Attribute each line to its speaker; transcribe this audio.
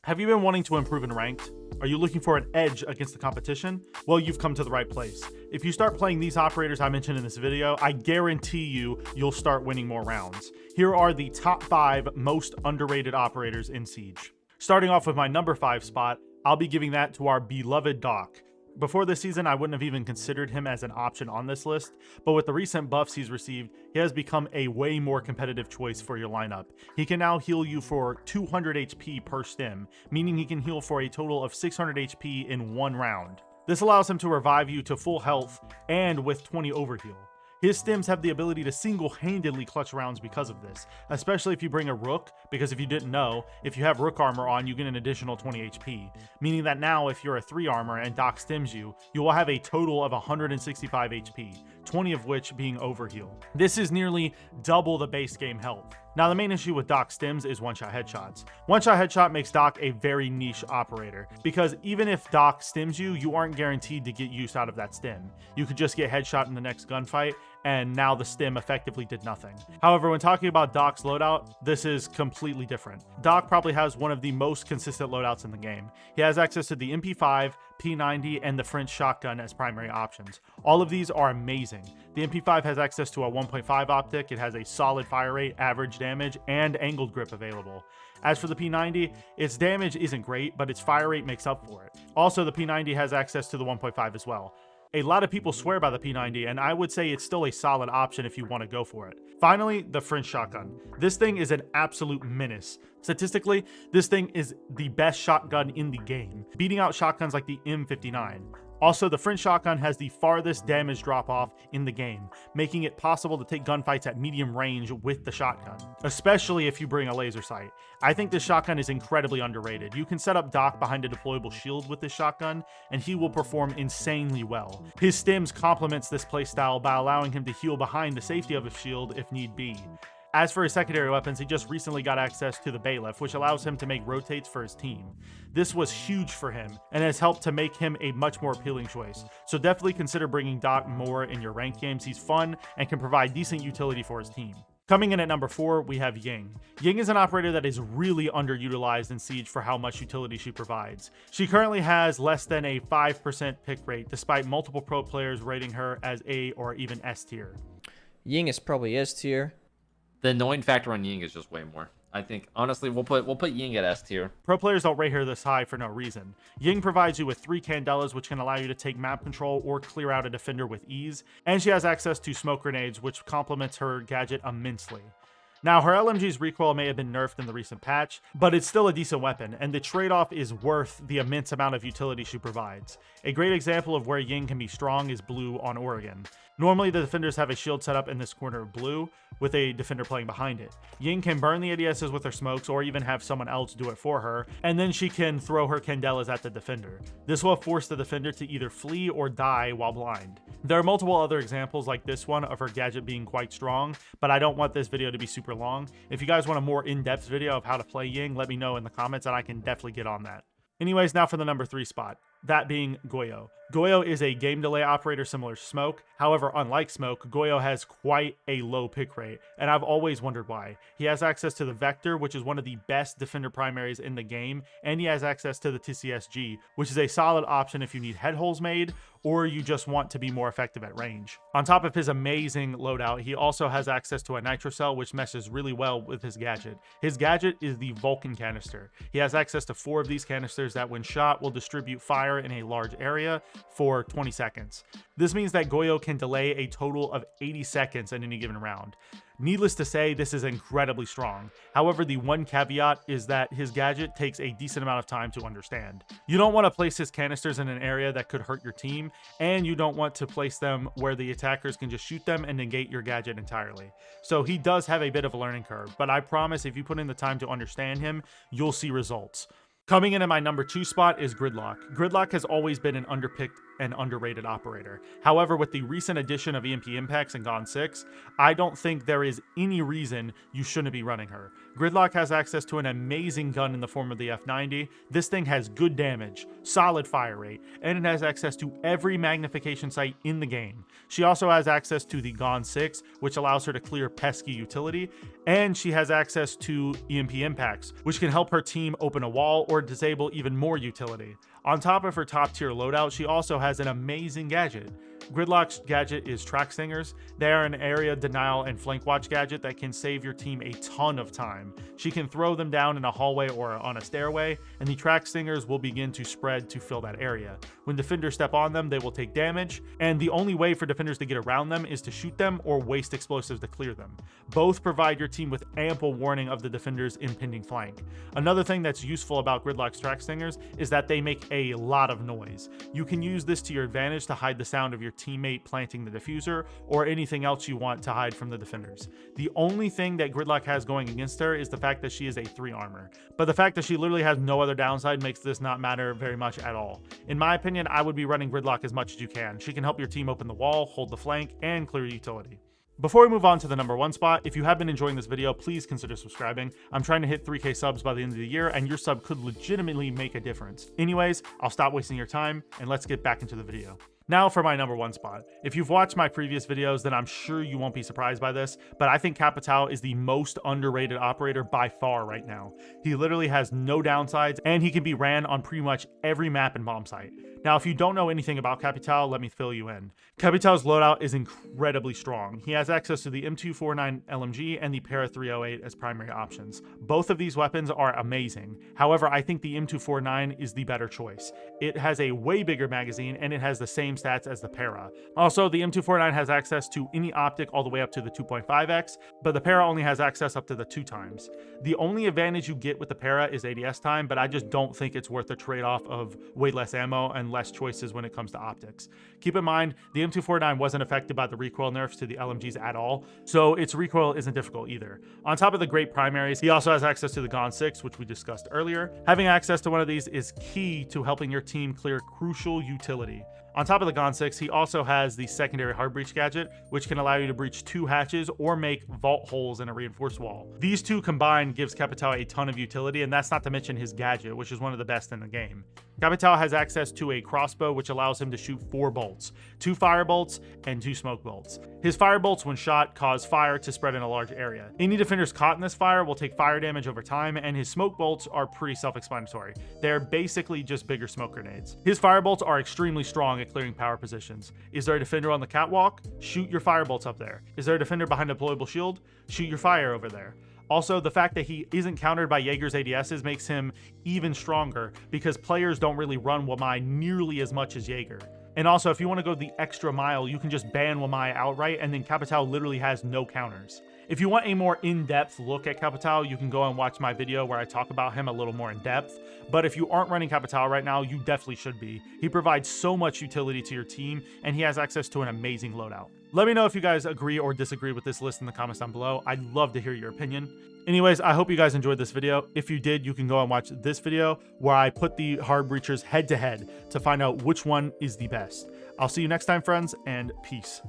Speaker 1: Have you been wanting to improve in ranked? Are you looking for an edge against the competition? Well, you've come to the right place. If you start playing these operators I mentioned in this video, I guarantee you'll start winning more rounds. Here are the top 5 most underrated operators in Siege. Starting off with my number 5 spot, I'll be giving that to our beloved Doc. Before this season, I wouldn't have even considered him as an option on this list, but with the recent buffs he's received, he has become a way more competitive choice for your lineup. He can now heal you for 200 HP per stim, meaning he can heal for a total of 600 HP in one round. This allows him to revive you to full health and with 20 overheal. His stims have the ability to single-handedly clutch rounds because of this, especially if you bring a Rook, because if you didn't know, if you have Rook armor on, you get an additional 20 HP, meaning that now if you're a 3 armor and Doc stims you, you will have a total of 165 HP, 20 of which being overheal. This is nearly double the base game health. Now, the main issue with Doc stims is one-shot headshots. One-shot headshot makes Doc a very niche operator, because even if Doc stims you, you aren't guaranteed to get use out of that stim. You could just get headshot in the next gunfight, and now the stim effectively did nothing. However, when talking about Doc's loadout, this is completely different. Doc probably has one of the most consistent loadouts in the game. He has access to the MP5, P90, and the French shotgun as primary options. All of these are amazing. The MP5 has access to a 1.5 optic, it has a solid fire rate, average damage, and angled grip available. As for the P90, its damage isn't great, but its fire rate makes up for it. Also, the P90 has access to the 1.5 as well. A lot of people swear by the P90, and I would say it's still a solid option if you want to go for it. Finally, the French shotgun. This thing is an absolute menace. Statistically, this thing is the best shotgun in the game, beating out shotguns like the M59. Also, the French shotgun has the farthest damage drop-off in the game, making it possible to take gunfights at medium range with the shotgun, especially if you bring a laser sight. I think this shotgun is incredibly underrated. You can set up Doc behind a deployable shield with this shotgun, and he will perform insanely well. His stims complements this playstyle by allowing him to heal behind the safety of his shield if need be. As for his secondary weapons, he just recently got access to the bailiff, which allows him to make rotates for his team. This was huge for him, and has helped to make him a much more appealing choice. So definitely consider bringing Doc more in your ranked games. He's fun and can provide decent utility for his team. Coming in at number 4, we have Ying. Ying is an operator that is really underutilized in Siege for how much utility she provides. She currently has less than a 5% pick rate, despite multiple pro players rating her as A or even S tier.
Speaker 2: Ying is probably S tier.
Speaker 3: The annoying factor on Ying is just way more. I think honestly we'll put Ying at S tier.
Speaker 1: Pro players don't rate her this high for no reason. Ying provides you with 3 Candelas, which can allow you to take map control or clear out a defender with ease, and she has access to smoke grenades, which complements her gadget immensely. Now, her LMG's recoil may have been nerfed in the recent patch, but it's still a decent weapon, and the trade-off is worth the immense amount of utility she provides. A great example of where Ying can be strong is blue on Oregon. Normally, the defenders have a shield set up in this corner of blue, with a defender playing behind it. Ying can burn the ADSs with her smokes, or even have someone else do it for her, and then she can throw her Candelas at the defender. This will force the defender to either flee or die while blind. There are multiple other examples like this one of her gadget being quite strong, but I don't want this video to be super long. If you guys want a more in-depth video of how to play Ying, let me know in the comments and I can definitely get on that. Anyways, now for the number 3 spot, that being Goyo. Goyo is a game delay operator similar to Smoke. However, unlike Smoke, Goyo has quite a low pick rate, and I've always wondered why. He has access to the Vector, which is one of the best defender primaries in the game, and he has access to the TCSG, which is a solid option if you need head holes made, or you just want to be more effective at range. On top of his amazing loadout, he also has access to a Nitro Cell, which meshes really well with his gadget. His gadget is the Vulcan canister. He has access to 4 of these canisters that when shot will distribute fire in a large area for 20 seconds. This means that Goyo can delay a total of 80 seconds in any given round. Needless to say, this is incredibly strong. However, the one caveat is that his gadget takes a decent amount of time to understand. You don't want to place his canisters in an area that could hurt your team, and you don't want to place them where the attackers can just shoot them and negate your gadget entirely. So he does have a bit of a learning curve, but I promise if you put in the time to understand him, you'll see results. Coming in at my number 2 spot is Gridlock. Gridlock has always been an underpicked and underrated operator. However, with the recent addition of EMP impacts in Gone 6, I don't think there is any reason you shouldn't be running her. Gridlock has access to an amazing gun in the form of the F90. This thing has good damage, solid fire rate, and it has access to every magnification sight in the game. She also has access to the Gone 6, which allows her to clear pesky utility, and she has access to EMP impacts, which can help her team open a wall or or disable even more utility. On top of her top tier loadout, she also has an amazing gadget. Gridlock's gadget is Track Stingers. They are an area denial and flank watch gadget that can save your team a ton of time. She can throw them down in a hallway or on a stairway, and the Track Stingers will begin to spread to fill that area. When defenders step on them, they will take damage, and the only way for defenders to get around them is to shoot them or waste explosives to clear them. Both provide your team with ample warning of the defender's impending flank. Another thing that's useful about Gridlock's Track Stingers is that they make a lot of noise. You can use this to your advantage to hide the sound of your teammate planting the diffuser or anything else you want to hide from the defenders. The only thing that Gridlock has going against her is the fact that she is a 3 armor, but the fact that she literally has no other downside makes this not matter very much at all. In my opinion, I would be running Gridlock as much as you can. She can help your team open the wall, hold the flank, and clear utility. Before we move on to the number 1 spot, if you have been enjoying this video, please consider subscribing. I'm trying to hit 3K subs by the end of the year, and your sub could legitimately make a difference. Anyways, I'll stop wasting your time, and let's get back into the video. Now for my number 1 spot. If you've watched my previous videos, then I'm sure you won't be surprised by this, but I think Capitao is the most underrated operator by far right now. He literally has no downsides, and he can be ran on pretty much every map and bomb site. Now, if you don't know anything about Capitao, let me fill you in. Capitao's loadout is incredibly strong. He has access to the M249 LMG and the Para 308 as primary options. Both of these weapons are amazing. However, I think the M249 is the better choice. It has a way bigger magazine, and it has the same stats as the Para. Also, the M249 has access to any optic all the way up to the 2.5x, but the Para only has access up to the 2 times. The only advantage you get with the Para is ADS time, but I just don't think it's worth the trade-off of way less ammo and less choices when it comes to optics. Keep in mind, the M249 wasn't affected by the recoil nerfs to the LMGs at all, so its recoil isn't difficult either. On top of the great primaries, he also has access to the Gon 6, which we discussed earlier. Having access to one of these is key to helping your team clear crucial utility. On top of the Gon 6, he also has the secondary hard breach gadget, which can allow you to breach 2 hatches or make vault holes in a reinforced wall. These two combined gives Capitao a ton of utility, and that's not to mention his gadget, which is one of the best in the game. Capitao has access to a crossbow, which allows him to shoot 4 bolts, 2 fire bolts, and 2 smoke bolts. His fire bolts, when shot, cause fire to spread in a large area. Any defenders caught in this fire will take fire damage over time, and his smoke bolts are pretty self-explanatory. They're basically just bigger smoke grenades. His fire bolts are extremely strong at clearing power positions. Is there a defender on the catwalk? Shoot your fire bolts up there. Is there a defender behind a deployable shield? Shoot your fire over there. Also, the fact that he isn't countered by Jaeger's ADSs makes him even stronger because players don't really run Wamai nearly as much as Jaeger. And also, if you want to go the extra mile, you can just ban Wamai outright, and then Capitao literally has no counters. If you want a more in-depth look at Capitao, you can go and watch my video where I talk about him a little more in depth. But if you aren't running Capitao right now, you definitely should be. He provides so much utility to your team, and he has access to an amazing loadout. Let me know if you guys agree or disagree with this list in the comments down below. I'd love to hear your opinion. Anyways, I hope you guys enjoyed this video. If you did, you can go and watch this video where I put the hard breachers head to head to find out which one is the best. I'll see you next time, friends, and peace.